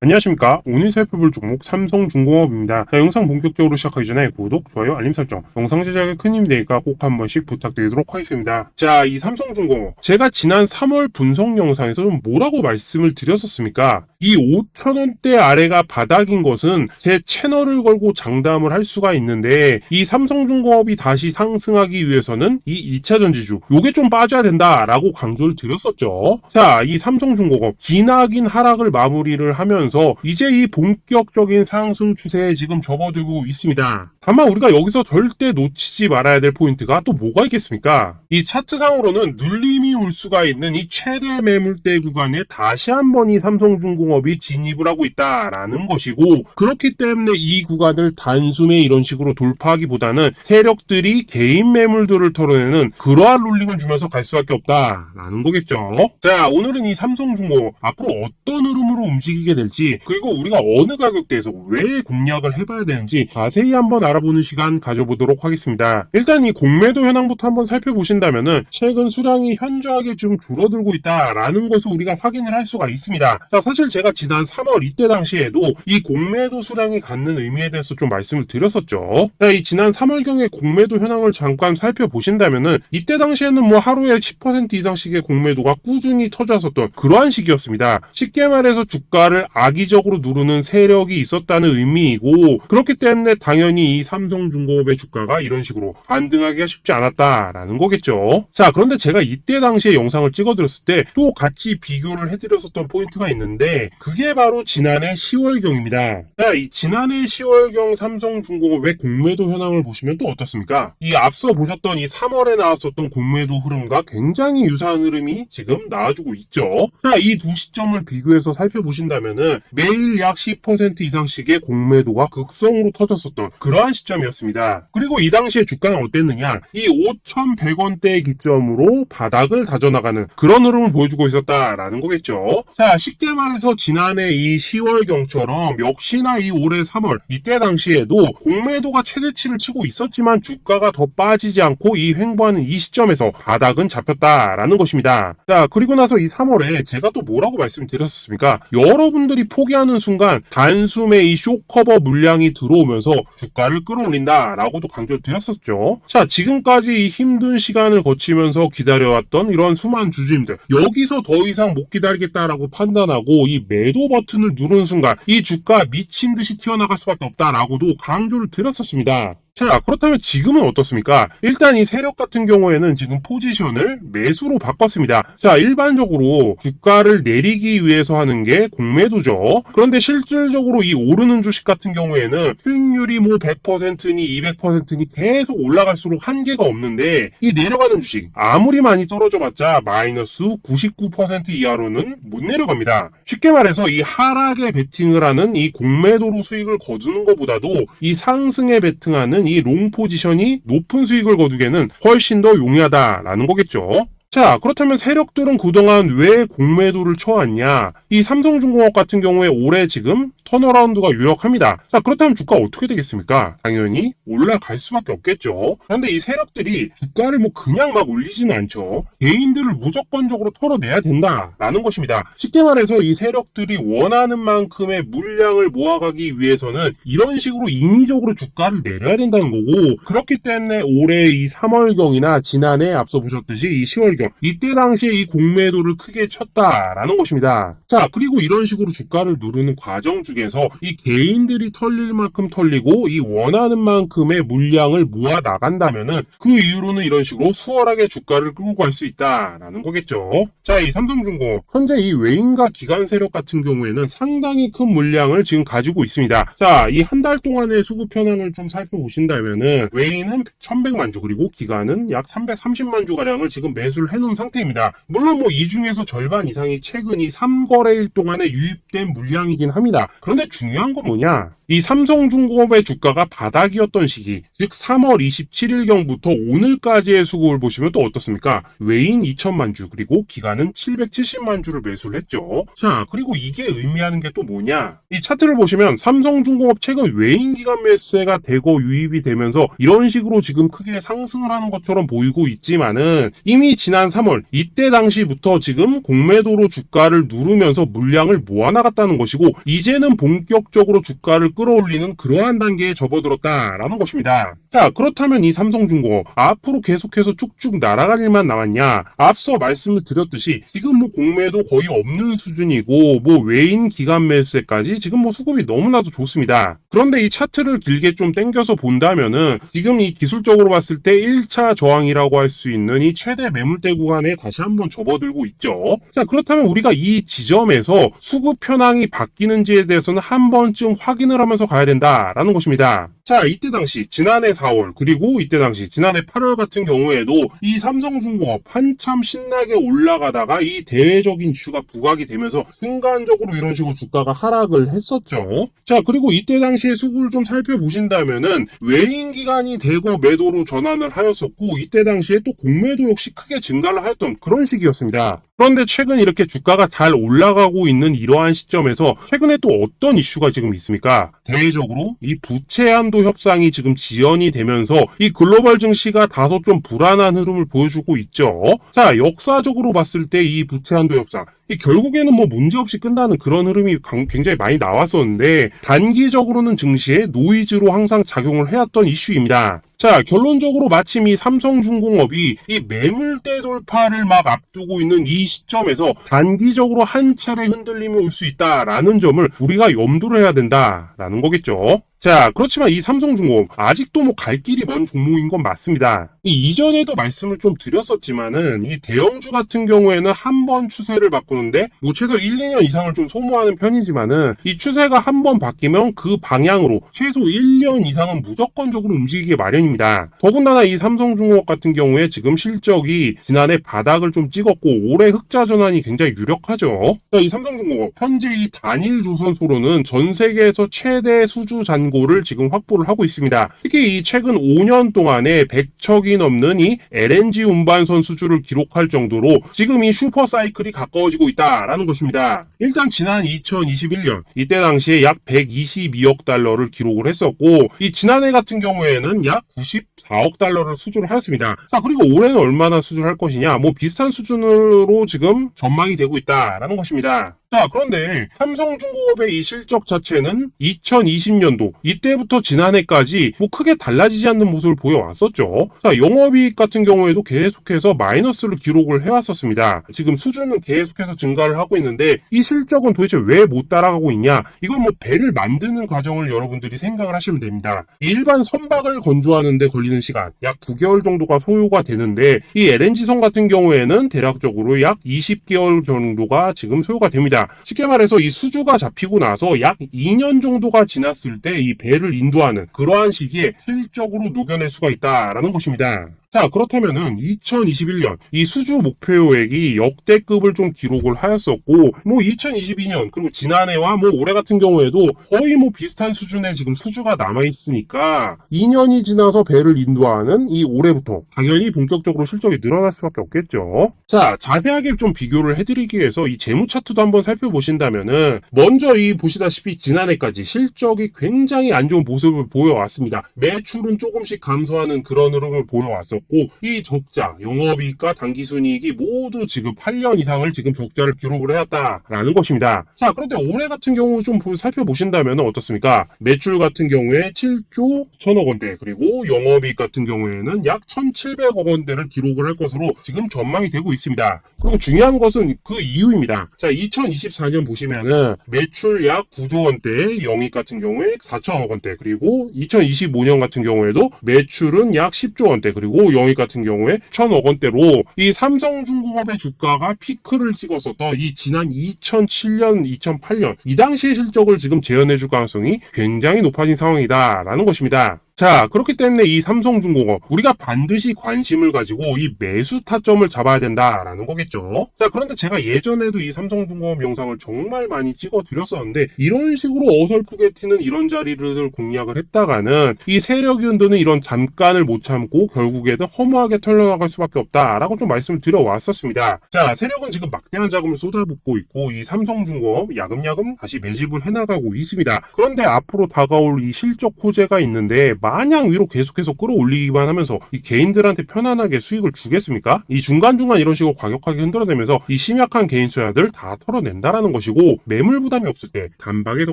안녕하십니까. 오늘 살펴볼 종목 삼성중공업입니다. 영상 본격적으로 시작하기 전에 구독, 좋아요, 알림 설정, 영상 제작에 큰 힘이 되니까 꼭 한 번씩 부탁드리도록 하겠습니다. 자, 이 삼성중공업, 제가 지난 3월 분석 영상에서 좀 뭐라고 말씀을 드렸었습니까? 이 5,000원대 아래가 바닥인 것은 제 채널을 걸고 장담을 할 수가 있는데, 이 삼성중공업이 다시 상승하기 위해서는 이 2차 전지주, 요게 좀 빠져야 된다라고 강조를 드렸었죠. 자, 이 삼성중공업 기나긴 하락을 마무리를 하면서 이제 이 본격적인 상승 추세에 지금 접어들고 있습니다. 다만 우리가 여기서 절대 놓치지 말아야 될 포인트가 또 뭐가 있겠습니까? 이 차트상으로는 눌림이 올 수가 있는 이 최대 매물대 구간에 다시 한번 이 삼성중공업이 진입을 하고 있다라는 것이고, 그렇기 때문에 이 구간을 단숨에 이런 식으로 돌파하기보다는 세력들이 개인 매물들을 털어내는 그러한 롤링을 주면서 갈 수밖에 없다라는 거겠죠. 자, 오늘은 이 삼성중공업 앞으로 어떤 흐름으로 움직이게 될지, 그리고 우리가 어느 가격대에서 왜 공략을 해봐야 되는지 자세히 한번 알아보는 시간 가져보도록 하겠습니다. 일단 이 공매도 현황부터 한번 살펴보신다면은 최근 수량이 현저하게 좀 줄어들고 있다라는 것을 우리가 확인을 할 수가 있습니다. 자, 사실 제가 지난 3월 이때 당시에도 이 공매도 수량이 갖는 의미에 대해서 좀 말씀을 드렸었죠. 자, 이 지난 3월경의 공매도 현황을 잠깐 살펴보신다면은 이때 당시에는 뭐 하루에 10% 이상씩의 공매도가 꾸준히 터졌었던 그러한 시기였습니다. 쉽게 말해서 주가를 악의적으로 누르는 세력이 있었다는 의미이고, 그렇기 때문에 당연히 이 삼성중공업의 주가가 이런 식으로 반등하기가 쉽지 않았다라는 거겠죠. 자, 그런데 제가 이때 당시에 영상을 찍어드렸을 때 또 같이 비교를 해드렸었던 포인트가 있는데, 그게 바로 지난해 10월경입니다. 자, 이 지난해 10월경 삼성중공업의 공매도 현황을 보시면 또 어떻습니까? 이 앞서 보셨던 이 3월에 나왔었던 공매도 흐름과 굉장히 유사한 흐름이 지금 나와주고 있죠. 자, 이 두 시점을 비교해서 살펴보신다면은 매일 약 10% 이상씩의 공매도가 극성으로 터졌었던 그러한 시점이었습니다. 그리고 이 당시에 주가는 어땠느냐? 이 5,100원대 기점으로 바닥을 다져나가는 그런 흐름을 보여주고 있었다라는 거겠죠. 자, 쉽게 말해서 지난해 이 10월경처럼 역시나 이 올해 3월 이때 당시에도 공매도가 최대치를 치고 있었지만 주가가 더 빠지지 않고 이 횡보하는 이 시점에서 바닥은 잡혔다라는 것입니다. 자, 그리고 나서 이 3월에 제가 또 뭐라고 말씀드렸었습니까? 여러분들이 포기하는 순간 단숨에 이 쇼커버 물량이 들어오면서 주가를 끌어올린다라고도 강조를 드렸었죠. 자, 지금까지 이 힘든 시간을 거치면서 기다려왔던 이런 수많은 주주님들, 여기서 더 이상 못 기다리겠다라고 판단하고 이 매도 버튼을 누르는 순간 이 주가 미친 듯이 튀어나갈 수밖에 없다라고도 강조를 드렸었습니다. 자, 그렇다면 지금은 어떻습니까? 일단 이 세력 같은 경우에는 지금 포지션을 매수로 바꿨습니다. 자, 일반적으로 주가를 내리기 위해서 하는 게 공매도죠. 그런데 실질적으로 이 오르는 주식 같은 경우에는 수익률이 뭐 100%니 200%니 계속 올라갈수록 한계가 없는데, 이 내려가는 주식 아무리 많이 떨어져봤자 마이너스 99% 이하로는 못 내려갑니다. 쉽게 말해서 이 하락에 베팅을 하는 이 공매도로 수익을 거두는 것보다도 이 상승에 베팅하는 이 롱 포지션이 높은 수익을 거두기에는 훨씬 더 용이하다라는 거겠죠. 자, 그렇다면 세력들은 그동안 왜 공매도를 쳐왔냐? 이 삼성중공업 같은 경우에 올해 지금 턴어라운드가 유력합니다. 자, 그렇다면 주가 어떻게 되겠습니까? 당연히 올라갈 수밖에 없겠죠. 그런데 이 세력들이 주가를 뭐 그냥 막 올리지는 않죠. 개인들을 무조건적으로 털어내야 된다라는 것입니다. 쉽게 말해서 이 세력들이 원하는 만큼의 물량을 모아가기 위해서는 이런 식으로 인위적으로 주가를 내려야 된다는 거고, 그렇기 때문에 올해 이 3월경이나 지난해 앞서 보셨듯이 이 10월경 이때 당시에 이 공매도를 크게 쳤다라는 것입니다. 자, 그리고 이런 식으로 주가를 누르는 과정 중에서 이 개인들이 털릴 만큼 털리고 이 원하는 만큼의 물량을 모아 나간다면은 그 이후로는 이런 식으로 수월하게 주가를 끌고 갈 수 있다라는 거겠죠. 자, 이 삼성중공업 현재 이 외인과 기관 세력 같은 경우에는 상당히 큰 물량을 지금 가지고 있습니다. 자, 이 한 달 동안의 수급 현황을 좀 살펴보신다면은 외인은 1,100만 주, 그리고 기관은 약 330만 주 가량을 지금 매수를 해놓은 상태입니다. 물론 뭐 이 중에서 절반 이상이 최근 이 3거래일 동안에 유입된 물량이긴 합니다. 그런데 중요한 건 뭐냐? 이 삼성중공업의 주가가 바닥이었던 시기, 즉 3월 27일경부터 오늘까지의 수급을 보시면 또 어떻습니까? 외인 2천만 주, 그리고 기관은 770만 주를 매수를 했죠. 자, 그리고 이게 의미하는 게 또 뭐냐? 이 차트를 보시면 삼성중공업 최근 외인 기관 매수세가 대거 유입이 되면서 이런 식으로 지금 크게 상승을 하는 것처럼 보이고 있지만은, 이미 지난 지난 3월 이때 당시부터 지금 공매도로 주가를 누르면서 물량을 모아나갔다는 것이고 이제는 본격적으로 주가를 끌어올리는 그러한 단계에 접어들었다라는 것입니다. 자, 그렇다면 이 삼성중공업 앞으로 계속해서 쭉쭉 날아갈 일만 남았냐? 앞서 말씀을 드렸듯이 지금 뭐 공매도 거의 없는 수준이고 뭐 외인 기간 매수세까지 지금 뭐 수급이 너무나도 좋습니다. 그런데 이 차트를 길게 좀 당겨서 본다면은 지금 이 기술적으로 봤을 때 1차 저항이라고 할 수 있는 이 최대 매물대 구간에 다시 한번 접어들고 있죠. 자, 그렇다면 우리가 이 지점에서 수급 현황이 바뀌는지에 대해서는 한 번쯤 확인을 하면서 가야 된다라는 것입니다. 자, 이때 당시 지난해 4월 그리고 이때 당시 지난해 8월 같은 경우에도 이 삼성중공업 한참 신나게 올라가다가 이 대외적인 이슈가 부각이 되면서 순간적으로 이런 식으로 주가가 하락을 했었죠. 자, 그리고 이때 당시의 수급을 좀 살펴보신다면은 외인 기간이 대거 매도로 전환을 하였었고 이때 당시에 또 공매도 역시 크게 증가를 하였던 그런 시기였습니다. 그런데 최근 이렇게 주가가 잘 올라가고 있는 이러한 시점에서 최근에 또 어떤 이슈가 지금 있습니까? 대외적으로 이 부채 한도 협상이 지금 지연이 되면서 이 글로벌 증시가 다소 좀 불안한 흐름을 보여주고 있죠. 자, 역사적으로 봤을 때 이 부채 한도 협상 결국에는 뭐 문제없이 끝나는 그런 흐름이 굉장히 많이 나왔었는데 단기적으로는 증시에 노이즈로 항상 작용을 해왔던 이슈입니다. 자, 결론적으로 마침 이 삼성중공업이 이 매물대 돌파를 막 앞두고 있는 이 시점에서 단기적으로 한 차례 흔들림이 올 수 있다라는 점을 우리가 염두를 해야 된다라는 거겠죠. 자, 그렇지만 이 삼성중공업 아직도 뭐 갈 길이 먼 종목인 건 맞습니다. 이전에도 말씀을 좀 드렸었지만은 이 대형주 같은 경우에는 한 번 추세를 바꾸는데 뭐 최소 1, 2년 이상을 좀 소모하는 편이지만은 이 추세가 한 번 바뀌면 그 방향으로 최소 1년 이상은 무조건적으로 움직이기 마련입니다. 더군다나 이 삼성중공업 같은 경우에 지금 실적이 지난해 바닥을 좀 찍었고 올해 흑자 전환이 굉장히 유력하죠. 이 삼성중공업 현재 이 단일 조선소로는 전 세계에서 최대 수주 잔고를 지금 확보를 하고 있습니다. 특히 이 최근 5년 동안에 100척이 넘는 이 LNG 운반선 수주를 기록할 정도로 지금 이 슈퍼사이클이 가까워지고 있다라는 것입니다. 일단 지난 2021년 이때 당시에 약 122억 달러를 기록을 했었고 이 지난해 같은 경우에는 약 94억 달러를 수주를 하였습니다. 자, 그리고 올해는 얼마나 수주를 할 것이냐 뭐 비슷한 수준으로 지금 전망이 되고 있다라는 것입니다. 자, 그런데 삼성중공업의 이 실적 자체는 2020년도 이때부터 지난해까지 뭐 크게 달라지지 않는 모습을 보여왔었죠. 자, 영업이익 같은 경우에도 계속해서 마이너스를 기록을 해왔었습니다. 지금 수준은 계속해서 증가를 하고 있는데 이 실적은 도대체 왜 못 따라가고 있냐? 이건 뭐 배를 만드는 과정을 여러분들이 생각을 하시면 됩니다. 일반 선박을 건조하는데 걸리는 시간 약 9개월 정도가 소요가 되는데 이 LNG선 같은 경우에는 대략적으로 약 20개월 정도가 지금 소요가 됩니다. 쉽게 말해서 이 수주가 잡히고 나서 약 2년 정도가 지났을 때 이 배를 인도하는 그러한 시기에 실적으로 녹여낼 수가 있다라는 것입니다. 자, 그렇다면은 2021년 이 수주 목표액이 역대급을 좀 기록을 하였었고 뭐 2022년 그리고 지난해와 뭐 올해 같은 경우에도 거의 뭐 비슷한 수준의 지금 수주가 남아있으니까 2년이 지나서 배를 인도하는 이 올해부터 당연히 본격적으로 실적이 늘어날 수밖에 없겠죠. 자, 자세하게 좀 비교를 해드리기 위해서 이 재무 차트도 한번 살펴보신다면은 먼저 이 보시다시피 지난해까지 실적이 굉장히 안 좋은 모습을 보여왔습니다. 매출은 조금씩 감소하는 그런 흐름을 보여왔었고 이 적자, 영업이익과 당기순이익이 모두 지금 8년 이상을 지금 적자를 기록을 해왔다라는 것입니다. 자, 그런데 올해 같은 경우 좀 살펴보신다면 어떻습니까? 매출 같은 경우에 7조 1천억 원대 그리고 영업이익 같은 경우에는 약 1,700억 원대를 기록을 할 것으로 지금 전망이 되고 있습니다. 그리고 중요한 것은 그 이유입니다. 자, 2024년 보시면은 매출 약 9조 원대, 영입 같은 경우에 4천억 원대 그리고 2025년 같은 경우에도 매출은 약 10조 원대 그리고 영입 같은 경우에 1,000억 원대로 이 삼성중공업의 주가가 피크를 찍었었던 이 지난 2007년, 2008년 이 당시의 실적을 지금 재현해줄 가능성이 굉장히 높아진 상황이다라는 것입니다. 자, 그렇기 때문에 이 삼성중공업 우리가 반드시 관심을 가지고 이 매수 타점을 잡아야 된다라는 거겠죠. 자, 그런데 제가 예전에도 이 삼성중공업 영상을 정말 많이 찍어 드렸었는데 이런 식으로 어설프게 튀는 이런 자리를 공략을 했다가는 이 세력이 흔드는 이런 잠깐을 못 참고 결국에는 허무하게 털려나갈 수밖에 없다라고 좀 말씀을 드려왔었습니다. 자, 세력은 지금 막대한 자금을 쏟아붓고 있고 이 삼성중공업 야금야금 다시 매집을 해나가고 있습니다. 그런데 앞으로 다가올 이 실적 호재가 있는데 마냥 위로 계속해서 끌어올리기만 하면서 이 개인들한테 편안하게 수익을 주겠습니까? 이 중간중간 이런 식으로 과격하게 흔들어대면서 이 심약한 개인 투자들 다 털어낸다라는 것이고, 매물 부담이 없을 때 단박에서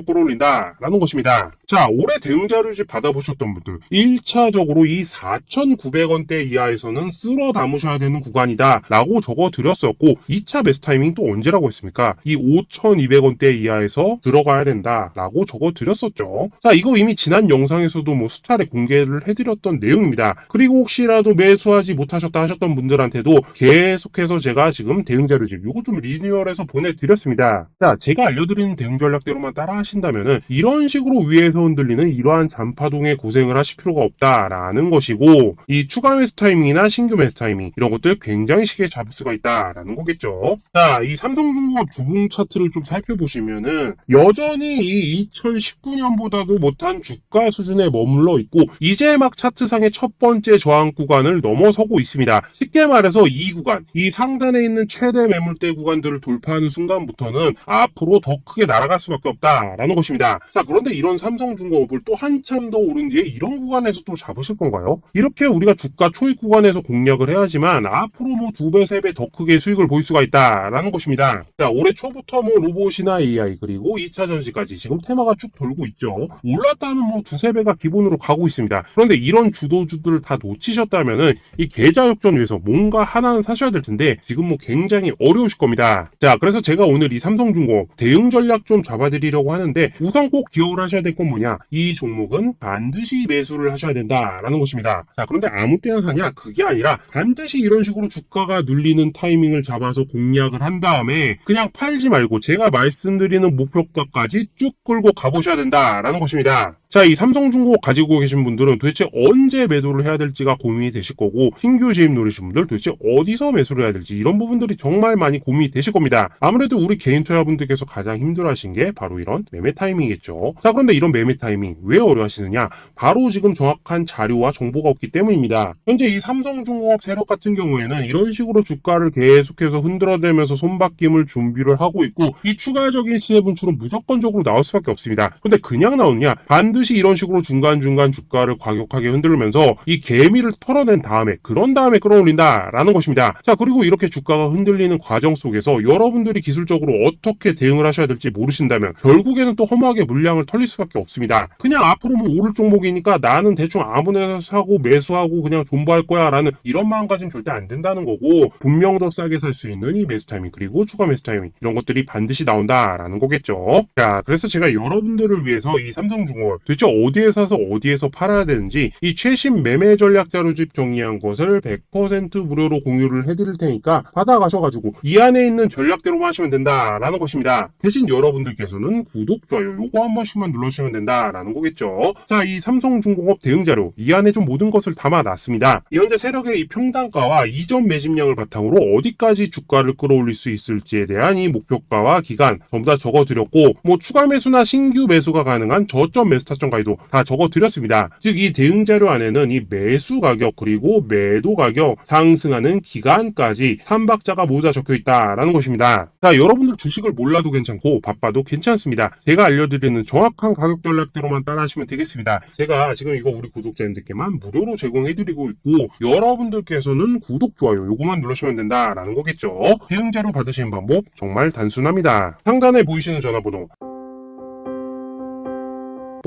끌어올린다라는 것입니다. 자, 올해 대응 자료집 받아보셨던 분들 1차적으로 이 4,900원대 이하에서는 쓸어 담으셔야 되는 구간이다 라고 적어드렸었고, 2차 매수 타이밍 또 언제라고 했습니까? 이 5,200원대 이하에서 들어가야 된다 라고 적어드렸었죠. 자, 이거 이미 지난 영상에서도 뭐 수차례 공개를 해드렸던 내용입니다. 그리고 혹시라도 매수하지 못하셨다 하셨던 분들한테도 계속해서 제가 지금 대응 자료집 요거 좀 리뉴얼해서 보내드렸습니다. 자, 제가 알려드리는 대응 전략대로만 따라 하신다면은 이런 식으로 위에서 흔들리는 이러한 잔파동에 고생을 하실 필요가 없다라는 것이고, 이 추가 매수 타이밍이나 신규 매수 타이밍 이런 것들 굉장히 쉽게 잡을 수가 있다라는 거겠죠. 자, 이 삼성중공업 주봉 차트를 좀 살펴보시면은 여전히 이 2019년보다도 못한 주가 수준에 머물러 있고, 이제 막 차트상의 첫 번째 저항 구간을 넘어서고 있습니다. 쉽게 말해서 이 구간, 이 상단에 있는 최대 매물대 구간들을 돌파하는 순간부터는 앞으로 더 크게 날아갈 수밖에 없다라는 것입니다. 자, 그런데 이런 삼성중공업을 또 한참 더 오른 뒤에 이런 구간에서 또 잡으실 건가요? 이렇게 우리가 주가 초입 구간에서 공략을 해야지만 앞으로 뭐 2배, 3배 더 크게 수익을 볼 수가 있다라는 것입니다. 자, 올해 초부터 뭐 로봇이나 AI 그리고 2차 전지까지 지금 테마가 쭉 돌고 있죠. 올랐다면 뭐 2-3배가 기본으로 가고 있습니다. 그런데 이런 주도주들을 다 놓치셨다면은 이 계좌 역전 위해서 뭔가 하나는 사셔야 될 텐데 지금 뭐 굉장히 어려우실 겁니다. 자, 그래서 제가 오늘 이 삼성중공업 대응 전략 좀 잡아드리려고 하는데, 우선 꼭 기억을 하셔야 될 건 뭐냐, 이 종목은 반드시 매수를 하셔야 된다라는 것입니다. 자, 그런데 아무 때나 사냐, 그게 아니라 반드시 이런 식으로 주가가 눌리는 타이밍을 잡아서 공략을 한 다음에 그냥 팔지 말고 제가 말씀드리는 목표가까지 쭉 끌고 가보셔야 된다라는 것입니다. 자, 이 삼성중공업 가지고 계신 분들은 도대체 언제 매도를 해야 될지가 고민이 되실 거고, 신규 진입 노리신 분들 도대체 어디서 매수를 해야 될지 이런 부분들이 정말 많이 고민이 되실 겁니다. 아무래도 우리 개인 투자분들께서 가장 힘들어하신 게 바로 이런 매매 타이밍이겠죠. 자, 그런데 이런 매매 타이밍 왜 어려워하시느냐? 바로 지금 정확한 자료와 정보가 없기 때문입니다. 현재 이 삼성중공업 세력 같은 경우에는 이런 식으로 주가를 계속해서 흔들어대면서 손바뀜을 준비를 하고 있고, 이 추가적인 시세 분출은 무조건적으로 나올 수밖에 없습니다. 근데 그냥 나오느냐? 반드시 이런 식으로 중간중간 주가를 과격하게 흔들면서 이 개미를 털어낸 다음에, 그런 다음에 끌어올린다라는 것입니다. 자, 그리고 이렇게 주가가 흔들리는 과정 속에서 여러분들이 기술적으로 어떻게 대응을 하셔야 될지 모르신다면 결국에는 또 허무하게 물량을 털릴 수밖에 없습니다. 그냥 앞으로 뭐 오를 종목이니까 나는 대충 아무 데나 사고 매수하고 그냥 존버할 거야 라는 이런 마음가짐 절대 안 된다는 거고, 분명 더 싸게 살 수 있는 이 매수 타이밍 그리고 추가 매수 타이밍 이런 것들이 반드시 나온다라는 거겠죠. 자, 그래서 제가 여러분들을 위해서 이 삼성중공업 도대체 어디에 사서 어디에서 팔아야 되는지 이 최신 매매 전략 자료집 정리한 것을 100% 무료로 공유를 해드릴 테니까 받아가셔가지고 이 안에 있는 전략대로만 하시면 된다라는 것입니다. 대신 여러분들께서는 구독, 좋아요 요거 한 번씩만 눌러주시면 된다라는 거겠죠. 자, 이 삼성중공업 대응 자료 이 안에 좀 모든 것을 담아놨습니다. 현재 세력의 이 평단가와 이전 매집량을 바탕으로 어디까지 주가를 끌어올릴 수 있을지에 대한 이 목표가와 기간 전부 다 적어드렸고, 뭐 추가 매수나 신규 매수가 가능한 저점 매수 타점 가이도 다 적어드렸습니다. 즉 이 대응 자료 안에는 이 매수 가격 그리고 매도 가격, 상승하는 기간까지 3박자가 모두 다 적혀 있다라는 것입니다. 자, 여러분들 주식을 몰라도 괜찮고 바빠도 괜찮습니다. 제가 알려드리는 정확한 가격 전략대로만 따라하시면 되겠습니다. 제가 지금 이거 우리 구독자님들께만 무료로 제공해드리고 있고, 여러분들께서는 구독, 좋아요 요거만 누르시면 된다라는 거겠죠. 대응 자료 받으시는 방법 정말 단순합니다. 상단에 보이시는 전화번호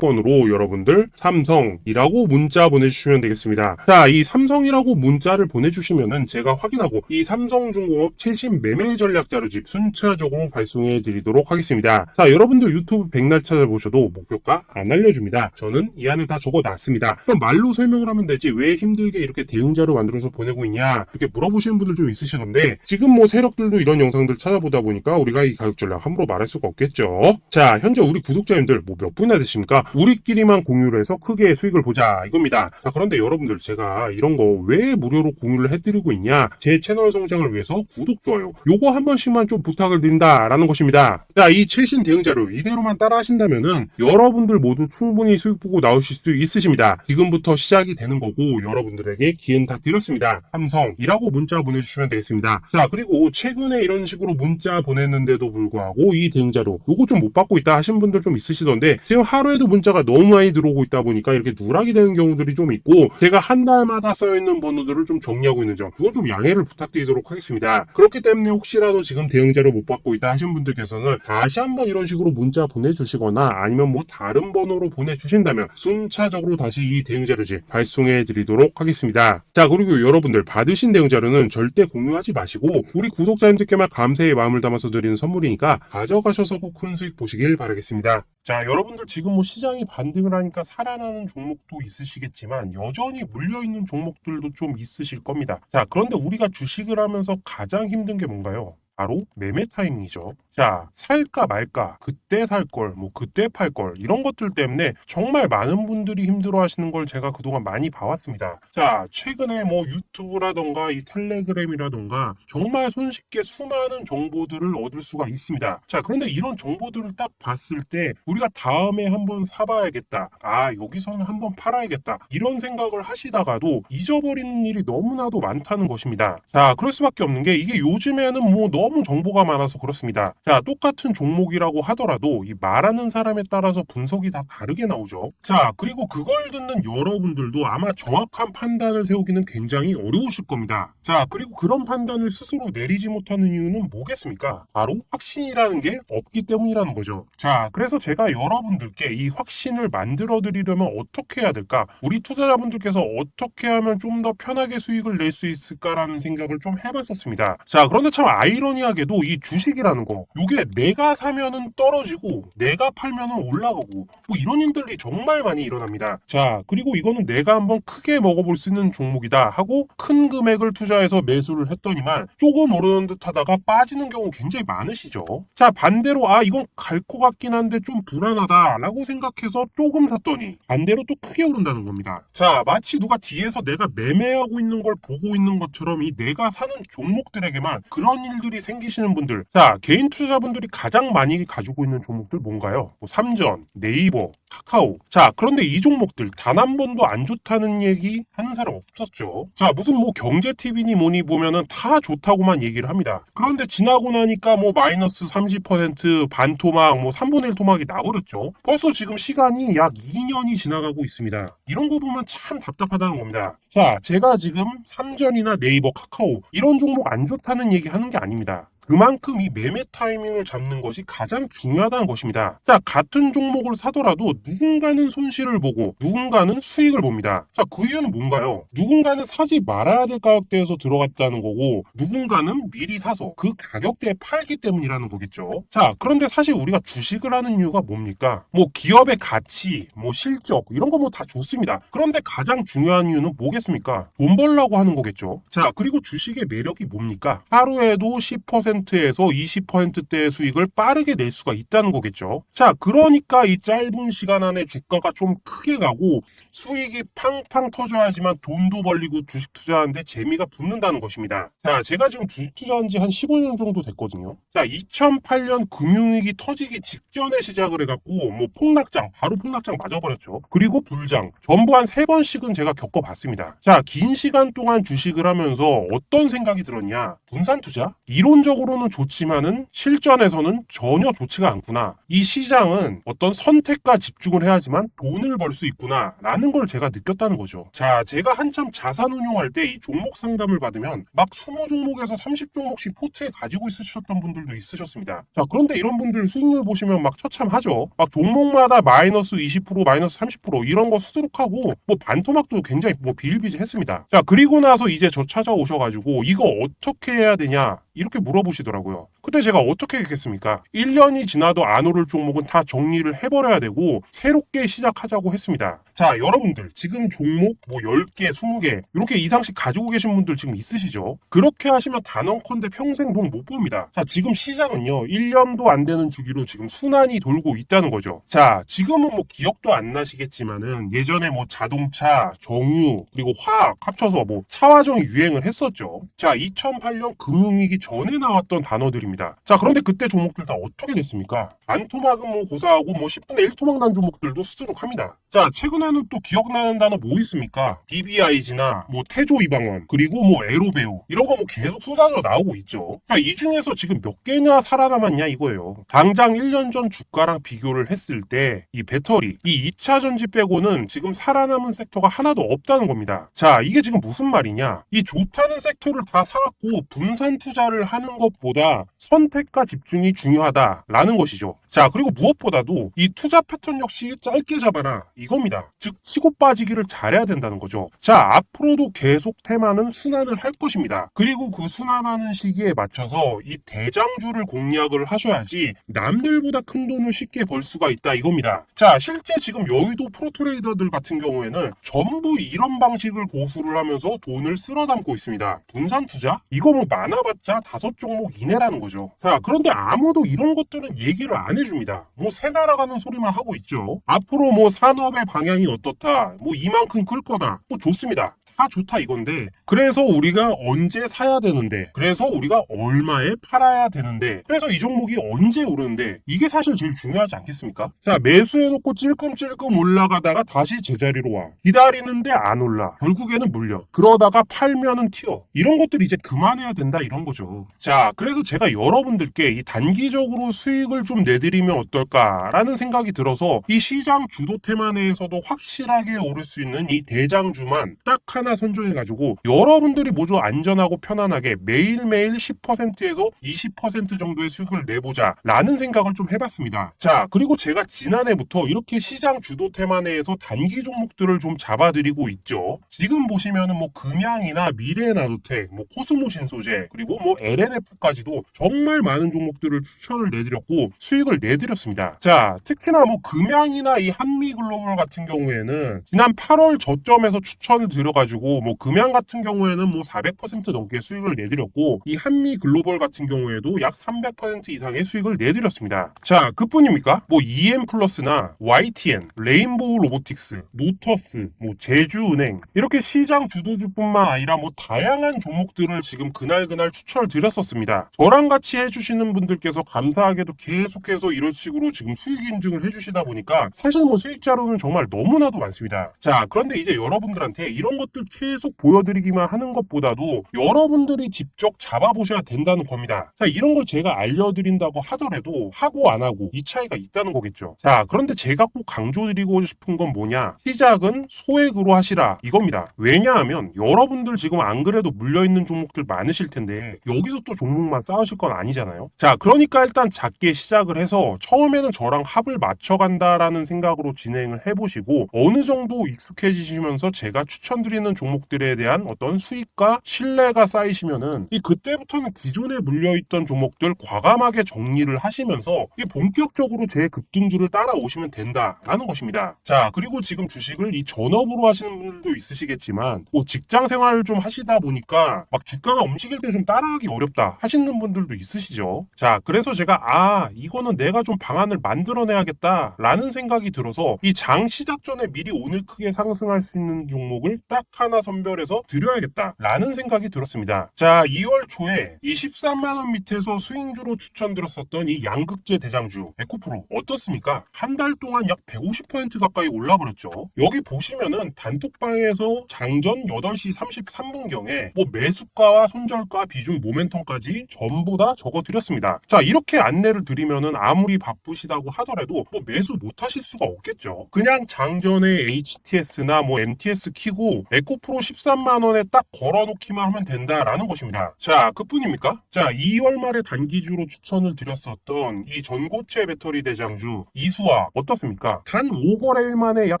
으로 여러분들 삼성이라고 문자 보내주시면 되겠습니다. 자, 이 삼성이라고 문자를 보내주시면은 제가 확인하고 이 삼성중공업 최신 매매 전략 자료집 순차적으로 발송해 드리도록 하겠습니다. 자, 여러분들 유튜브 백날 찾아보셔도 목표가 안 알려줍니다. 저는 이 안에 다 적어놨습니다. 그럼 말로 설명을 하면 되지 왜 힘들게 이렇게 대응 자료 만들어서 보내고 있냐 이렇게 물어보시는 분들 좀 있으시던데, 지금 뭐 세력들도 이런 영상들 찾아보다 보니까 우리가 이 가격 전략 함부로 말할 수가 없겠죠. 자, 현재 우리 구독자님들 뭐 몇 분이나 되십니까? 우리끼리만 공유를 해서 크게 수익을 보자 이겁니다. 자, 그런데 여러분들 제가 이런 거 왜 무료로 공유를 해드리고 있냐, 제 채널 성장을 위해서 구독, 좋아요 요거 한 번씩만 좀 부탁을 드린다라는 것입니다. 자, 이 최신 대응 자료 이대로만 따라 하신다면은 여러분들 모두 충분히 수익 보고 나오실 수 있으십니다. 지금부터 시작이 되는 거고 여러분들에게 기회는 다 드렸습니다. 삼성이라고 문자 보내주시면 되겠습니다. 자, 그리고 최근에 이런 식으로 문자 보냈는데도 불구하고 이 대응 자료 요거 좀 못 받고 있다 하신 분들 좀 있으시던데, 지금 하루에도 문자가 너무 많이 들어오고 있다 보니까 이렇게 누락이 되는 경우들이 좀 있고, 제가 한 달마다 써있는 번호들을 좀 정리하고 있는 점, 그건 좀 양해를 부탁드리도록 하겠습니다. 그렇기 때문에 혹시라도 지금 대응 자료 못 받고 있다 하신 분들께서는 다시 한번 이런 식으로 문자 보내주시거나 아니면 뭐 다른 번호로 보내주신다면 순차적으로 다시 이 대응 자료지 발송해 드리도록 하겠습니다. 자, 그리고 여러분들 받으신 대응 자료는 절대 공유하지 마시고 우리 구독자님들께만 감사의 마음을 담아서 드리는 선물이니까 가져가셔서 꼭 큰 수익 보시길 바라겠습니다. 자, 여러분들 지금 뭐 시장이 반등을 하니까 살아나는 종목도 있으시겠지만 여전히 물려있는 종목들도 좀 있으실 겁니다. 자, 그런데 우리가 주식을 하면서 가장 힘든 게 뭔가요? 바로 매매 타이밍이죠. 자, 살까 말까, 그때 살 걸, 뭐 그때 팔 걸, 이런 것들 때문에 정말 많은 분들이 힘들어 하시는 걸 제가 그동안 많이 봐왔습니다. 자, 최근에 뭐 유튜브라던가 이 텔레그램이라던가 정말 손쉽게 수많은 정보들을 얻을 수가 있습니다. 자, 그런데 이런 정보들을 딱 봤을 때 우리가 다음에 한번 사봐야겠다, 아, 여기서는 한번 팔아야겠다, 이런 생각을 하시다가도 잊어버리는 일이 너무나도 많다는 것입니다. 자, 그럴 수밖에 없는 게 이게 요즘에는 뭐 너무 정보가 많아서 그렇습니다. 자, 똑같은 종목이라고 하더라도 이 말하는 사람에 따라서 분석이 다 다르게 나오죠. 자, 그리고 그걸 듣는 여러분들도 아마 정확한 판단을 세우기는 굉장히 어려우실 겁니다. 자, 그리고 그런 판단을 스스로 내리지 못하는 이유는 뭐겠습니까? 바로 확신이라는 게 없기 때문이라는 거죠. 자, 그래서 제가 여러분들께 이 확신을 만들어 드리려면 어떻게 해야 될까? 우리 투자자분들께서 어떻게 하면 좀 더 편하게 수익을 낼 수 있을까라는 생각을 좀 해봤었습니다. 자, 그런데 참 아이러니하게도 이 주식이라는 거, 이게 내가 사면은 떨어지고 내가 팔면은 올라가고 뭐 이런 일들이 정말 많이 일어납니다. 자, 그리고 이거는 내가 한번 크게 먹어볼 수 있는 종목이다 하고 큰 금액을 투자해서 매수를 했더니만 조금 오르는 듯 하다가 빠지는 경우 굉장히 많으시죠. 자, 반대로 아, 이건 갈 것 같긴 한데 좀 불안하다 라고 생각해서 조금 샀더니 반대로 또 크게 오른다는 겁니다. 자, 마치 누가 뒤에서 내가 매매하고 있는 걸 보고 있는 것처럼 이 내가 사는 종목들에게만 그런 일들이 생기시는 분들, 자, 개인 투자자분들이 가장 많이 가지고 있는 종목들 뭔가요? 뭐 삼전, 네이버, 카카오. 자, 그런데 이 종목들 단 한 번도 안 좋다는 얘기 하는 사람 없었죠. 자, 무슨 뭐 경제TV니 뭐니 보면은 다 좋다고만 얘기를 합니다. 그런데 지나고 나니까 뭐 마이너스 30% 반토막, 뭐 3분의 1 토막이 나버렸죠. 벌써 지금 시간이 약 2년이 지나가고 있습니다. 이런 거 보면 참 답답하다는 겁니다. 자, 제가 지금 삼전이나 네이버, 카카오 이런 종목 안 좋다는 얘기 하는 게 아닙니다. 그만큼 이 매매 타이밍을 잡는 것이 가장 중요하다는 것입니다. 자, 같은 종목을 사더라도 누군가는 손실을 보고 누군가는 수익을 봅니다. 자, 그 이유는 뭔가요? 누군가는 사지 말아야 될 가격대에서 들어갔다는 거고 누군가는 미리 사서 그 가격대에 팔기 때문이라는 거겠죠. 자, 그런데 사실 우리가 주식을 하는 이유가 뭡니까? 뭐 기업의 가치, 뭐 실적 이런 거 뭐 다 좋습니다. 그런데 가장 중요한 이유는 뭐겠습니까? 돈 벌려고 하는 거겠죠. 자, 그리고 주식의 매력이 뭡니까? 하루에도 10%에서 20%대의 수익을 빠르게 낼 수가 있다는 거겠죠. 자, 그러니까 이 짧은 시간 안에 주가가 좀 크게 가고 수익이 팡팡 터져야지만 돈도 벌리고 주식 투자하는데 재미가 붙는다는 것입니다. 자, 제가 지금 주식 투자한 지 한 15년 정도 됐거든요. 자, 2008년 금융위기 터지기 직전에 시작을 해갖고 뭐 폭락장, 바로 폭락장 맞아버렸죠. 그리고 불장, 전부 한 3번씩은 제가 겪어봤습니다. 자, 긴 시간 동안 주식을 하면서 어떤 생각이 들었냐? 분산 투자? 이론적으로는 좋지만은 실전에서는 전혀 좋지가 않구나. 이 시장은 어떤 선택과 집중을 해야지만 돈을 벌 수 있구나 라는 걸 제가 느꼈다는 거죠. 자, 제가 한참 자산 운용할 때 이 종목 상담을 받으면 막 20종목에서 30종목씩 포트에 가지고 있으셨던 분들도 있으셨습니다. 자, 그런데 이런 분들 수익률 보시면 막 처참하죠. 막 종목마다 마이너스 20%, 마이너스 30% 이런 거 수두룩하고 뭐 반토막도 굉장히 뭐 비일비재했습니다. 자, 그리고 나서 이제 저 찾아오셔가지고 이거 어떻게 해야 되냐 이렇게 물어보시더라고요. 그때 제가 어떻게 했겠습니까? 1년이 지나도 안 오를 종목은 다 정리를 해버려야 되고 새롭게 시작하자고 했습니다. 자, 여러분들 지금 종목 뭐 10개, 20개 이렇게 이상씩 가지고 계신 분들 지금 있으시죠? 그렇게 하시면 단언컨대 평생 돈 못 벌입니다. 자, 지금 시장은요 1년도 안 되는 주기로 지금 순환이 돌고 있다는 거죠. 자, 지금은 뭐 기억도 안 나시겠지만은 예전에 뭐 자동차, 정유 그리고 화학 합쳐서 뭐 차화정이 유행을 했었죠. 자, 2008년 금융위기 전에 나왔던 단어들입니다. 자, 그런데 그때 종목들 다 어떻게 됐습니까? 반토막은 뭐 고사하고 뭐 10분의 1 토막 난 종목들도 수두룩합니다. 자, 최근에 하면은 또 기억나는 단어 뭐 있습니까? BBIG나 뭐 태조 이방원, 그리고 뭐 에로베오, 이런 거 뭐 계속 쏟아져 나오고 있죠. 자, 이 중에서 지금 몇 개나 살아남았냐 이거예요. 당장 1년 전 주가랑 비교를 했을 때 이 배터리, 이 2차 전지 빼고는 지금 살아남은 섹터가 하나도 없다는 겁니다. 자, 이게 지금 무슨 말이냐? 이 좋다는 섹터를 다 사갖고 분산 투자를 하는 것보다 선택과 집중이 중요하다라는 것이죠. 자, 그리고 무엇보다도 이 투자 패턴 역시 짧게 잡아라 이겁니다. 즉 치고 빠지기를 잘해야 된다는 거죠. 자, 앞으로도 계속 테마는 순환을 할 것입니다. 그리고 그 순환하는 시기에 맞춰서 이 대장주를 공략을 하셔야지 남들보다 큰 돈을 쉽게 벌 수가 있다 이겁니다. 자, 실제 지금 여의도 프로트레이더들 같은 경우에는 전부 이런 방식을 고수를 하면서 돈을 쓸어 담고 있습니다. 분산 투자? 이거 뭐 많아봤자 5종목 이내라는 거죠. 자, 그런데 아무도 이런 것들은 얘기를 안 해줍니다. 뭐 새 날아가는 소리만 하고 있죠. 앞으로 뭐 산업의 방향이 어떻다, 뭐 이만큼 클 거다, 뭐 좋습니다. 다 좋다 이건데, 그래서 우리가 언제 사야 되는데, 그래서 우리가 얼마에 팔아야 되는데, 그래서 이 종목이 언제 오르는데, 이게 사실 제일 중요하지 않겠습니까? 자, 매수해놓고 찔끔찔끔 올라가다가 다시 제자리로 와. 기다리는데 안 올라. 결국에는 물려. 그러다가 팔면은 튀어. 이런 것들 이제 그만해야 된다 이런 거죠. 자, 그래서 제가 여러분들께 이 단기적으로 수익을 좀 내드리면 어떨까라는 생각이 들어서 이 시장 주도 테마 내에서도 확실하게 오를 수 있는 이 대장주만 딱 하나 선정해가지고 여러분들이 모두 안전하고 편안하게 매일매일 10%에서 20% 정도의 수익을 내보자 라는 생각을 좀 해봤습니다. 자, 그리고 제가 지난해부터 이렇게 시장 주도 테마 내에서 단기 종목들을 좀 잡아드리고 있죠. 지금 보시면은 뭐 금양이나 미래에나노텍, 뭐 코스모신소재, 그리고 뭐 LNF까지도 정말 많은 종목들을 추천을 내드렸고 수익을 내드렸습니다. 자, 특히나 뭐 금양이나 이 한미글로벌 같은 경우에는 지난 8월 저점에서 추천을 드려가지고 뭐 금양 같은 경우에는 뭐 400% 넘게 수익을 내드렸고 이 한미글로벌 같은 경우에도 약 300% 이상의 수익을 내드렸습니다. 자, 그뿐입니까? 뭐 EM플러스나 YTN, 레인보우 로보틱스, 노터스, 뭐 제주은행, 이렇게 시장 주도주뿐만 아니라 뭐 다양한 종목들을 지금 그날 추천을 드렸었습니다. 저랑 같이 해주시는 분들께서 감사하게도 계속해서 이런 식으로 지금 수익 인증을 해주시다 보니까 사실 뭐 수익 자료는 정말 너무나도 많습니다. 자, 그런데 이제 여러분들한테 이런 것들 계속 보여드리기만 하는 것보다도 여러분들이 직접 잡아보셔야 된다는 겁니다. 자, 이런 걸 제가 알려드린다고 하더라도 하고 안 하고 이 차이가 있다는 거겠죠. 자, 그런데 제가 꼭 강조드리고 싶은 건 뭐냐, 시작은 소액으로 하시라 이겁니다. 왜냐하면 여러분들 지금 안 그래도 물려있는 종목들 많으실 텐데 여기서 또 종목만 쌓으실 건 아니잖아요. 자, 그러니까 일단 작게 시작을 해서 처음에는 저랑 합을 맞춰간다라는 생각으로 진행을 해보시고 어느 정도 익숙해지시면서 제가 추천드리는 종목들에 대한 어떤 수익과 신뢰가 쌓이시면은 이 그때부터는 기존에 물려있던 종목들 과감하게 정리를 하시면서 이 본격적으로 제 급등주를 따라오시면 된다라는 것입니다. 자, 그리고 지금 주식을 이 전업으로 하시는 분들도 있으시겠지만 뭐 직장 생활을 좀 하시다 보니까 막 주가가 움직일 때 좀 따라하기 어렵다 하시는 분들도 있으시죠. 자, 그래서 제가 이거는 내가 좀 방안을 만들어내야겠다 라는 생각이 들어서 이 장 시작 전에 미리 오늘 크게 상승할 수 있는 종목을 딱 하나 선별해서 드려야겠다 라는 생각이 들었습니다. 자, 2월 초에 이 13만원 밑에서 스윙주로 추천드렸었던 이 양극재 대장주 에코프로 어떻습니까? 한 달 동안 약 150% 가까이 올라버렸죠. 여기 보시면은 단톡방에서 장전 8시 33분경에 뭐 매수가와 손절가 비중 모멘텀까지 전부 다 적어드렸습니다. 자, 이렇게 안내를 드리면은 아무리 바쁘시다고 하더라도 뭐 매수 못 하실 수가 없겠죠. 그냥 장전에 HTS나 뭐 MTS 키고 에코프로 13만원에 딱 걸어놓기만 하면 된다라는 것입니다. 자, 그뿐입니까? 자, 2월 말에 단기주로 추천을 드렸었던 이 전고체 배터리 대장주 이수화 어떻습니까? 단 5거래일 만에 약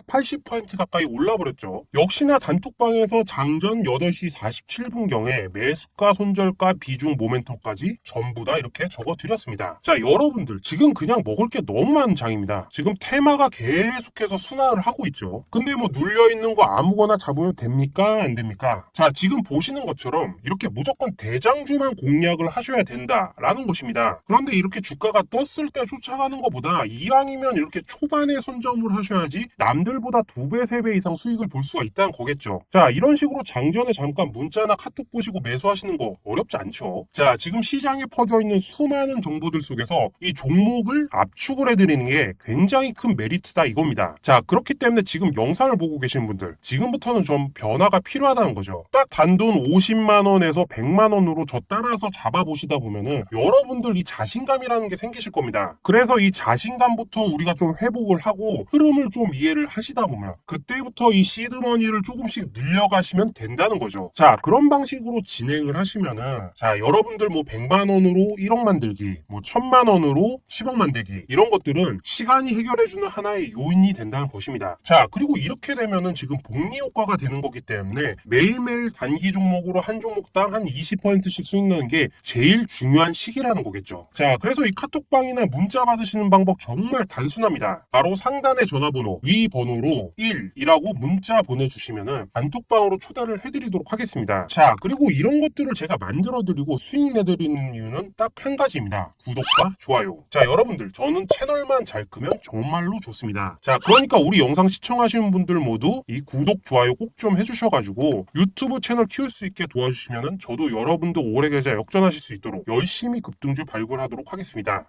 80% 가까이 올라버렸죠. 역시나 단톡방에서 장전 8시 47분경에 매수가, 손절가, 비중, 모멘텀까지 전부 다 이렇게 적어드렸습니다. 자, 여러분들 지금 그냥 먹을 게 너무 많은 장입니다. 지금 테마가 계속해서 순환을 하고 있죠. 근데 뭐 눌려있는 거 아무거나 잡으면 됩니까? 안 됩니까? 자, 지금 보시는 것처럼 이렇게 무조건 대장주만 공략을 하셔야 된다라는 것입니다. 그런데 이렇게 주가가 떴을 때 쫓아가는 것보다 이왕이면 이렇게 초반에 선점을 하셔야지 남들보다 2배, 3배 이상 수익을 볼 수가 있다는 거겠죠. 자, 이런 식으로 장전에 잠깐 문자나 카톡 보시고 매수하시는 거 어렵지 않죠. 자, 지금 시장에 퍼져 있는 수많은 정보들 속에서 이 종목을 압축을 해드리는 게 굉장히 큰 메리트다 이겁니다. 자, 그렇기 때문에 때문에 지금 영상을 보고 계신 분들, 지금부터는 좀 변화가 필요하다는 거죠. 딱 단돈 50만원에서 100만원으로 저 따라서 잡아보시다 보면은 여러분들 이 자신감이라는 게 생기실 겁니다. 그래서 이 자신감부터 우리가 좀 회복을 하고 흐름을 좀 이해를 하시다 보면 그때부터 이 시드머니를 조금씩 늘려가시면 된다는 거죠. 자, 그런 방식으로 진행을 하시면은, 자, 여러분들 뭐 100만원으로 1억 만들기, 뭐 1000만원으로 10억 만들기, 이런 것들은 시간이 해결해주는 하나의 요인이 된다는 것입니다. 자, 그리고 이렇게 되면은 지금 복리 효과가 되는 거기 때문에 매일매일 단기 종목으로 한 종목당 한 20%씩 수익 나는 게 제일 중요한 시기라는 거겠죠. 자, 그래서 이 카톡방이나 문자 받으시는 방법 정말 단순합니다. 바로 상단의 전화번호, 위 번호로 1이라고 문자 보내주시면은 단톡방으로 초대를 해드리도록 하겠습니다. 자, 그리고 이런 것들을 제가 만들어드리고 수익 내드리는 이유는 딱 한 가지입니다. 구독과 좋아요. 자, 여러분들, 저는 채널만 잘 크면 정말로 좋습니다. 자, 그러니까 우리 영상 시청하시는 분들 모두 이 구독, 좋아요 꼭 좀 해주셔가지고 유튜브 채널 키울 수 있게 도와주시면은 저도 여러분도 오래 계좌 역전하실 수 있도록 열심히 급등주 발굴하도록 하겠습니다.